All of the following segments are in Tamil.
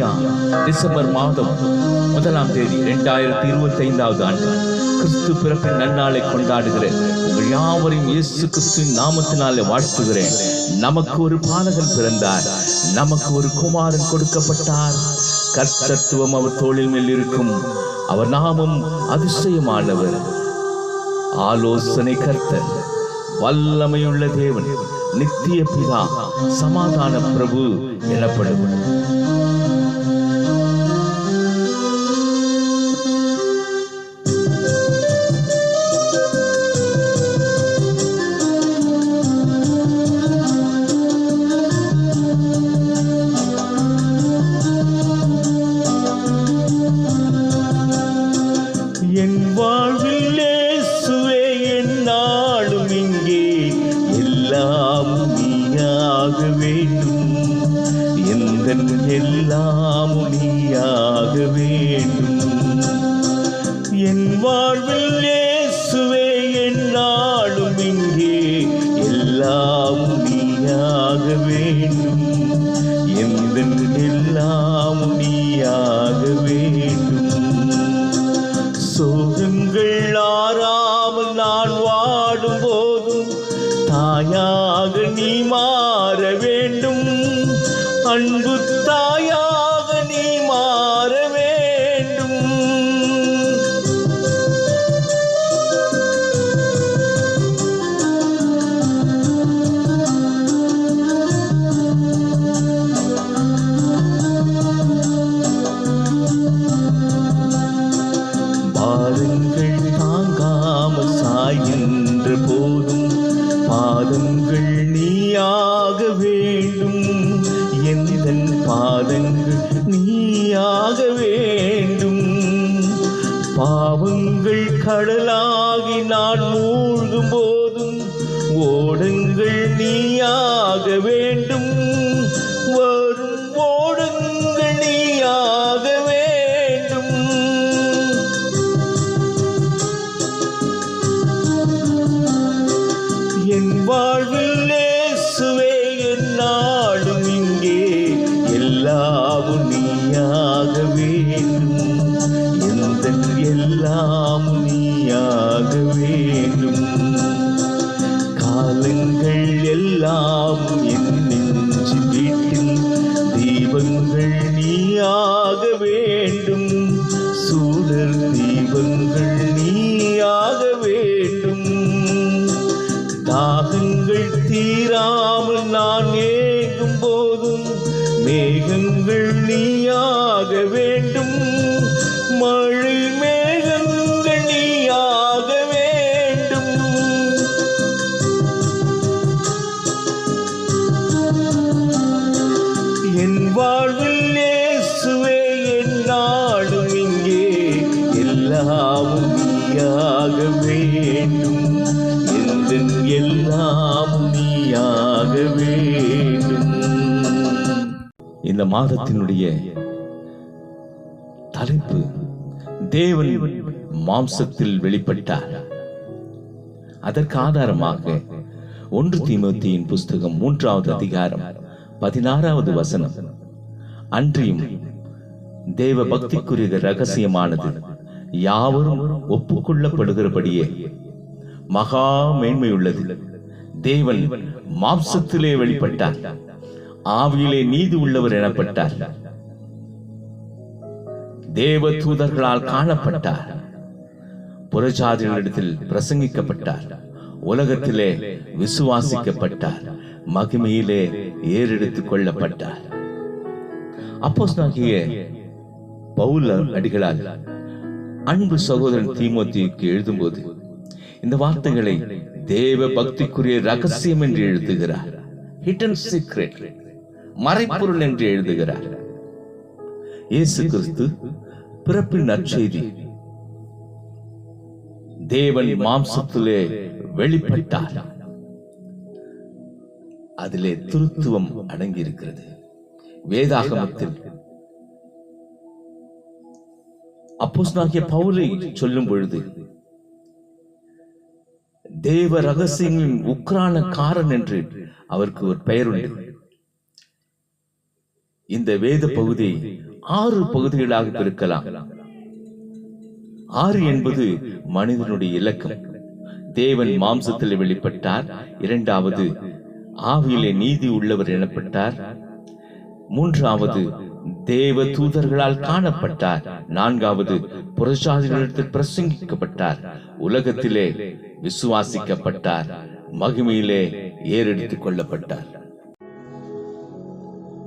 அல்லேலூயா. டிசம்பர் மாதம் 1ஆம் தேதி 2025 ஆண்டு கிறிஸ்து பிறப்பின் நன்னாளை கொண்டாடுகிற உங்கள் யாவரையும் இயேசு கிறிஸ்துவின் நாமத்தினாலே வாழ்த்துகிறேன். நமக்கு ஒரு பாலகன் பிறந்தார், நமக்கு ஒரு குமாரன் கொடுக்கப்பட்டார். கர்த்தத்துவம் அவர் தோளின் மேல் இருக்கும். அவர் நாமம் அதிசயமானவர், ஆலோசனை கர்த்தர், வல்லமையுள்ள தேவன், நித்திய பிதா, சமாதான பிரபு எனப்படுவார். என் வாழ்வில் இயேசுவே என்னாலும் இங்கே எல்லாம் நீயாக வேண்டும், எந்தன் எல்லாம் நீயாக வேண்டும். என் வாழ்வில் இயேசுவே என்னாலும் இங்கே எல்லாம் நீயாக வேண்டும், எந்தன் எல்லாம் நீயாக வேண்டும். சோகங்கள் ஆறாமல் நான் வாடும் போதும் தாயாக நீ மாற வேண்டும், அன்பு தாயாக நீ மாற வேண்டும். பாதங்கள் தாங்காமல் சாய்கின்ற போதும் பாதங்கள் நீயாக வேண்டும், எந்தன் பாதங்கள் நீயாக வேண்டும். பாவங்கள் கடலாகி நான் மூழ்கும் போதும் ஓடுங்கள் நீயாக வேண்டும், வரும் ஓடுங்கள் நீயாக வேண்டும். என் வாழ்வில் இயேசுவே என்னாலும் இங்கே எல்லாம் நீயாக வேண்டும், எந்தன் எல்லாம் நீயாக வேண்டும். காலங்கள் எல்லாம் என் நெஞ்சு வீட்டில் தீபங்கள் நீயாக வேண்டும், சூழல் தீபங்கள் நீயாக வேண்டும். தாகங்கள் தீராமல் நான் ஏகும் போதும் மேகங்கள் நீயாக வேண்டும், மழை மேகங்கள் நீயாக வேண்டும். என் வாழ்வில் இயேசுவே என்னாலும் இங்கே எல்லாம் நீயாக வேண்டும், எந்தன் எல்லாம் நீயாக வேண்டும். இந்த மாதத்தினுடைய தலைப்பு தேவன் மாம்சத்தில் வெளிப்பட்டார். அதற்கு ஆதாரமாக 1 தீமோத்தேயுவின் புஸ்தகம் 3ஆவது அதிகாரம் 16வது வசனம், அன்றியும் தேவ பக்திக்குரிய ரகசியமானது யாவரும் ஒப்புக்கொள்ளப்படுகிறபடியே மகா மேன்மையுள்ளது. தேவன் மாம்சத்திலே வெளிப்பட்டார், ஆவியிலே நீதி உள்ளவர் எனப்பட்டார், தேவ தூதர்களால் காணப்பட்டார், புறஜாதிகளிடத்தில் பிரசங்கிக்கப்பட்டார், உலகத்திலே விசுவாசிக்கப்பட்டார், மகிமையிலே ஏறெடுத்துக் கொள்ளப்பட்டார். அப்போஸ்தலனாகிய பவுல் அடிகளார் அன்பு சகோதரன் தீமோத்தேயுவுக்கு எழுதும்போது இந்த வார்த்தைகளை தேவ பக்திக்குரிய ரகசியம் என்று எழுதுகிறார். ஹிடன் சீக்ரெட், மறைப்பொருள் என்று எழுதுகிறார். இயேசு கிறிஸ்து பிறப்பின் நற்செய்தி, தேவன் மாம்சத்திலே வெளிப்பட்டார், அதிலே திருத்துவம் அடங்கி இருக்கிறது. வேதாகமத்தில் அப்போஸ்தலனாகிய பவுலை சொல்லும் பொழுது தேவ ரகசியங்களின் உக்ரானக்காரன் என்று அவருக்கு ஒரு பெயர் உண்டு. இந்த வேத பகுதியை 6 பகுதிகளாக பிரிக்கலாம். 6 என்பது மனிதனுடைய இலக்கம். தேவன் மாம்சத்தில் வெளிப்பட்டார். 2வது ஆவியிலே நீதி உள்ளவர் எனப்பட்டார். 3வது தேவ தூதர்களால் காணப்பட்டார். 4வது புறஜாதிகளிடத்தில் பிரசங்கிக்கப்பட்டார். உலகத்திலே விசுவாசிக்கப்பட்டார். மகிமையிலே ஏறெடுத்துக் கொள்ளப்பட்டார்.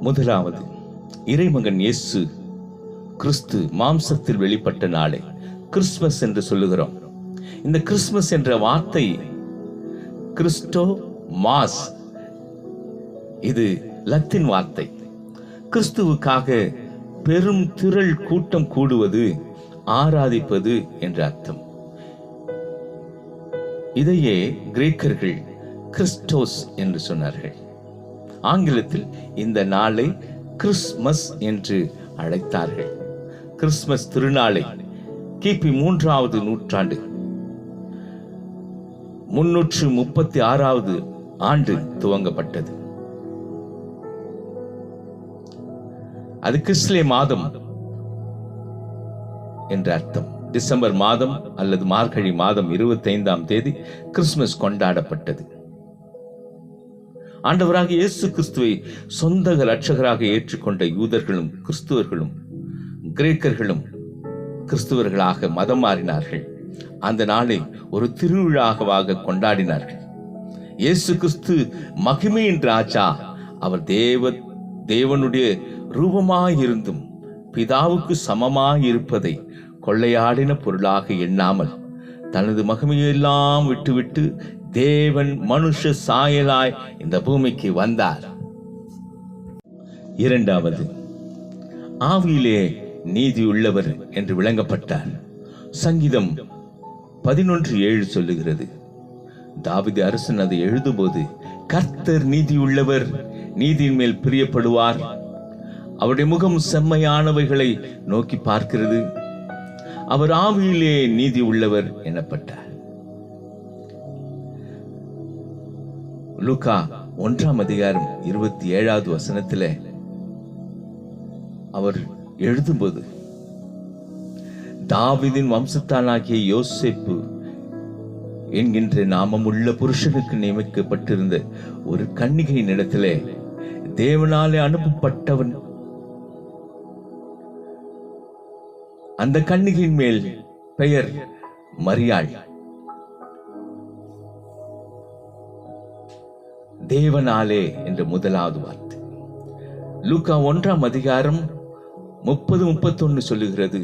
1வது இறைமகன் இயேசு கிறிஸ்து மாம்சத்தில் வெளிப்பட்ட நாளை கிறிஸ்துமஸ் என்று சொல்லுகிறோம். இந்த கிறிஸ்துமஸ் என்ற வார்த்தை கிறிஸ்டோ மாஸ், இது லத்தீன் வார்த்தை. கிறிஸ்துவுக்காக பெரும் திரள் கூட்டம் கூடுவது, ஆராதிப்பது என்ற அர்த்தம். இதையே கிரேக்கர்கள் கிறிஸ்டோஸ் என்று சொன்னார்கள். ஆங்கிலத்தில் இந்த நாளை கிறிஸ்மஸ் என்று அழைத்தார்கள். கிறிஸ்மஸ் திருநாளை கிபி 3வது நூற்றாண்டு 336வது ஆண்டு துவங்கப்பட்டது. அது கிறிஸ்லே மாதம் என்ற அர்த்தம். டிசம்பர் மாதம் அல்லது மார்கழி மாதம் 25ஆம் தேதி கிறிஸ்துமஸ் கொண்டாடப்பட்டது. ஆண்டவராக இயேசு கிறிஸ்துவை சொந்த இரட்சகராக ஏற்றுக்கொண்ட யூதர்களும் கிறிஸ்துவர்களும் கிரேக்கர்களும் கிறிஸ்துவர்களாக மதம் மாறினார்கள். அந்த நாளை ஒரு திருவிழாவாக கொண்டாடினார்கள். இயேசு கிறிஸ்து மகிமையின் ராஜா. அவர் தேவனுடைய ரூபமாயிருந்தும் பிதாவுக்கு சமமாயிருப்பதை கொள்ளையாடின பொருளாக எண்ணாமல் தனது மகிமையெல்லாம் விட்டுவிட்டு தேவன் மனுஷ சாயலாய் இந்த பூமிக்கு வந்தார். 2வது ஆவியிலே நீதி உள்ளவர் என்று விளங்கப்பட்டார். சங்கீதம் 11:7 சொல்லுகிறது. தாவீது அரசன் அதை எழுதும்போது, கர்த்தர் நீதி உள்ளவர், நீதியின் மேல் பிரியப்படுவார், அவருடைய முகம் செம்மையானவைகளை நோக்கி பார்க்கிறது, அவர் ஆவியிலே நீதி உள்ளவர் எனப்பட்டார். லூக்கா 1ஆம் அதிகாரம் 27வது வசனத்திலே அவர் எழுதும்போது, தாவீதின் வம்சத்தானாகிய யோசேப்பு என்கின்ற நாமமுள்ள புருஷனுக்கு நியமிக்கப்பட்டிருந்த ஒரு கன்னிகையின் இடத்திலே தேவனாலே அனுப்பப்பட்டவன். அந்த கன்னிகையின் மேல் பெயர் மரியாள். தேவனாலே என்ற முதலாவது வார்த்தை. லூக்கா 1ஆம் அதிகாரம் 30-31 சொல்லுகிறது,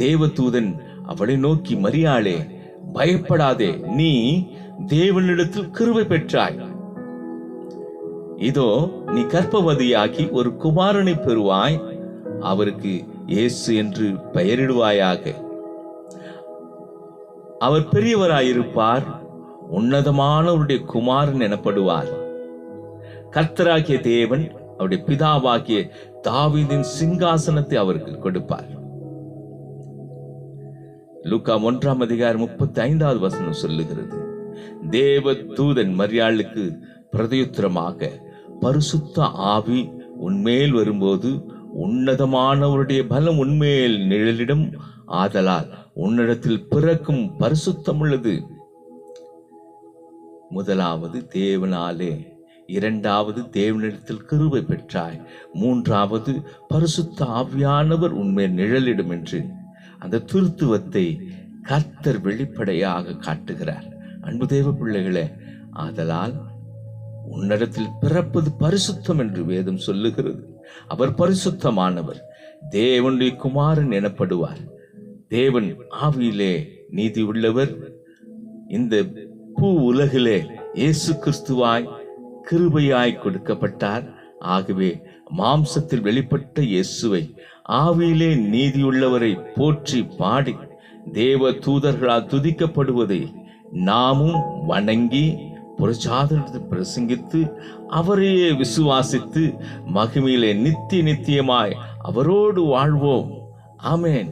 தேவதூதன் அவளை நோக்கி, மரியாளே பயப்படாதே, நீ தேவனிடத்தில் கிருபை பெற்றாய். இதோ நீ கர்ப்பவதியாகி ஒரு குமாரனை பெறுவாய், அவருக்கு இயேசு என்று பெயரிடுவாயாக. அவர் பெரியவராயிருப்பார், உன்னதமானவருடைய குமாரன் எனப்படுவார். கர்த்தராகிய தேவன் அவருடைய பிதாவாகிய தாவீதின் சிங்காசனத்தை அவருக்கு கொடுப்பார். லூக்கா 1ஆம் அதிகாரம் 35வது வசனம் சொல்லுகிறது, தேவ தூதன் மரியாளுக்கு பிரதியுத்தரமாக, பரிசுத்த ஆவி உன்மேல் வரும்போது உன்னதமானவருடைய பலம் உன்மேல் நிழலிடும், ஆதலால் உன்னிடத்தில் பிறக்கும் பரிசுத்தம் உள்ளது. முதலாவது தேவனாலே, 2வது தேவனிடத்தில் கிருபை பெற்றாய், 3வது பரிசுத்த ஆவியானவர் உன்மேல் நிழலிடும் என்று அந்த திருத்துவத்தை கர்த்தர் வெளிப்படையாக காட்டுகிறார். அன்பு தேவ பிள்ளைகளே, ஆதலால் உன்னிடத்தில் பிறப்பது பரிசுத்தம் என்று வேதம் சொல்லுகிறது. அவர் பரிசுத்தமானவர், தேவனுடைய குமாரன் எனப்படுவார். தேவன் ஆவியிலே நீதி உள்ளவர். இந்த பூ உலகிலே இயேசு கிறிஸ்துவாய் கிருபையாய் கொடுக்கப்பட்டார். ஆகவே மாம்சத்தில் வெளிப்பட்ட இயேசுவை, ஆவியிலே நீதியுள்ளவரை போற்றி பாடி தேவ தூதர்களால் துதிக்கப்படுவதை நாமும் வணங்கி புறஜாதிகளுக்கு பிரசங்கித்து அவரையே விசுவாசித்து மகிமையிலே நித்திய நித்தியமாய் அவரோடு வாழ்வோம். ஆமென்,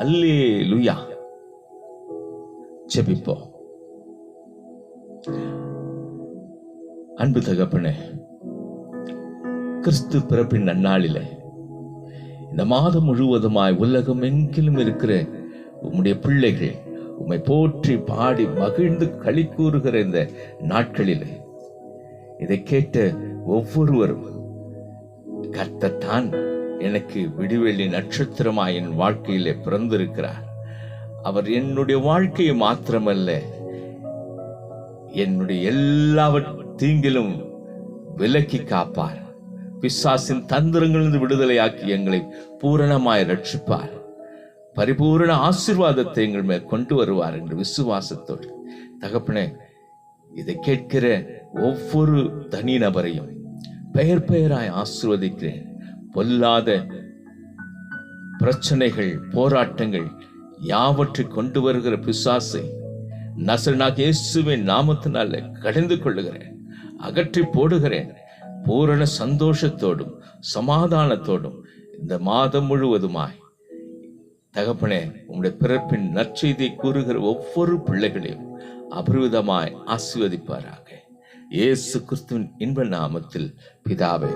அல்லேலூயா. ஜெபிப்போம். அன்பு தகப்பனே, கிறிஸ்து பிறப்பின் நன்னாளிலே இந்த மாதம் முழுவதுமாய் உலகம் எங்கிலும் இருக்கிற உம்முடைய பிள்ளைகள் உம்மை போற்றி பாடி மகிழ்ந்து களி கூறுகிற இந்த நாட்களில் இதை கேட்ட ஒவ்வொருவரும் கர்த்தர் தான் எனக்கு விடிவெள்ளி நட்சத்திரமாய் என் வாழ்க்கையிலே பிறந்திருக்கிறார், அவர் என்னுடைய வாழ்க்கையை மாத்திரமல்ல என்னுடைய எல்லா தீங்கிலும் விலக்கி காப்பார், பிசாசின் தந்திரங்களிலிருந்து விடுதலையாக்கி எங்களை பூரணமாய் ரட்சிப்பார், பரிபூரண ஆசீர்வாதத்தை எங்கள் மேல் கொண்டு வருவார் என்று விசுவாசத்தோடு தகப்பனே இதை கேட்கிற ஒவ்வொரு தனி நபரையும் பெயர் பெயராய் ஆசீர்வதிக்கிறேன். பொல்லாத பிரச்சனைகள் போராட்டங்கள் யாவற்றை கொண்டு வருகிற பிசாசை நசரேயனாகிய இயேசுவின் நாமத்தினால கடிந்து கொள்ளுகிறேன், அகற்றி போடுகிறேன். பூரண சந்தோஷத்தோடும் சமாதானத்தோடும் இந்த மாதம் முழுவதுமாய் தகப்பனே உம்முடைய பிறப்பின் நற்செய்தியை கூறுகிற ஒவ்வொரு பிள்ளைகளையும் அபரிவிதமாய் ஆசீர்வதிப்பாராக. இயேசு கிறிஸ்துவின் இன்ப நாமத்தில் பிதாவே,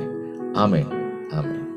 ஆமென், ஆமென்.